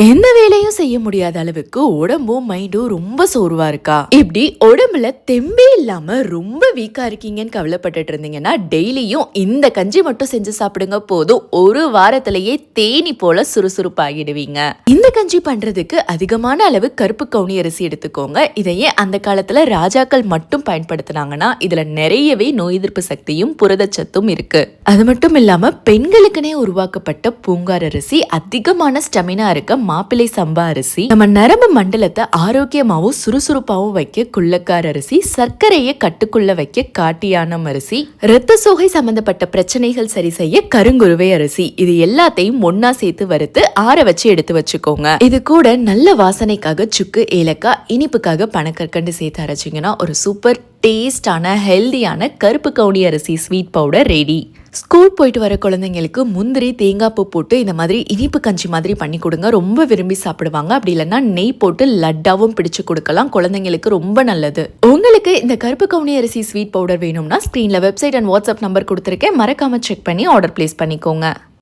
எந்த வேலையும் செய்ய முடியாத அளவுக்கு உடம்பும் மைண்டும் ரொம்ப சோர்வா இருக்கா? இப்படி உடம்புல தெம்பே இல்லாம ரொம்ப வீக்கா இருக்கீங்கன்னு கவலைப்பட்டுட்டு இருந்தீங்கன்னா டெய்லியும் இந்த கஞ்சி மட்டும் செஞ்சு சாப்பிடுங்க, போதும் ஒரு வாரத்திலேயே தேனி போல சுறுசுறுப்பாகிடுவீங்க. இந்த கஞ்சி பண்றதுக்கு அதிகமான அளவு கருப்பு கவுனி அரிசி எடுத்துக்கோங்க. இதையே அந்த காலத்துல ராஜாக்கள் மட்டும் பயன்படுத்தினாங்கன்னா இதுல நிறையவே நோய் எதிர்ப்பு சக்தியும் புரதச்சத்தும் இருக்கு. அது மட்டும் இல்லாம பெண்களுக்குனே உருவாக்கப்பட்ட பூங்கார் அரிசி, அதிகமான ஸ்டெமினா இருக்க மாப்பிள்ளை சம்பா அரிசி, நம்ம நரம்பு மண்டலத்தை ஆரோக்கியமாவும் சுறுசுறுப்பாவும் வைக்க குள்ளக்கார அரிசி, சர்க்கரையை கட்டுக்குள்ள வைக்க காட்டியானம் அரிசி, இரத்த சோகை சம்பந்தப்பட்ட பிரச்சனைகள் சரி செய்ய கருங்குருவை அரிசி, இது எல்லாத்தையும் ஒன்னா சேர்த்து வறுத்து ஆற வச்சு எடுத்து வச்சுக்கோங்க. இது கூட நல்ல வாசனைக்காக சுக்கு, ஏலக்காய், இனிப்புக்காக பனக்கற்கண்டு சேர்த்து அரைச்சிங்கன்னா ஒரு சூப்பர் டேஸ்டான ஹெல்தியான கருப்பு கவுனி அரிசி ஸ்வீட் பவுடர் ரெடி. ஸ்கூல் போயிட்டு வர குழந்தைங்களுக்கு முந்திரி, தேங்காய் பூ போட்டு இந்த மாதிரி இனிப்பு கஞ்சி மாதிரி பண்ணி கொடுங்க, ரொம்ப விரும்பி சாப்பிடுவாங்க. அப்படி இல்லைன்னா நெய் போட்டு லட்டாவும் பிடிச்சு கொடுக்கலாம், குழந்தைங்களுக்கு ரொம்ப நல்லது. உங்களுக்கு இந்த கருப்பு கவுனி அரிசி ஸ்வீட் பவுடர் வேணும்னா ஸ்கிரீன்ல வெப்சைட் அண்ட் வாட்ஸ்அப் நம்பர் கொடுத்துருக்கேன், மறக்காம செக் பண்ணி ஆர்டர் பிளேஸ் பண்ணிக்கோங்க.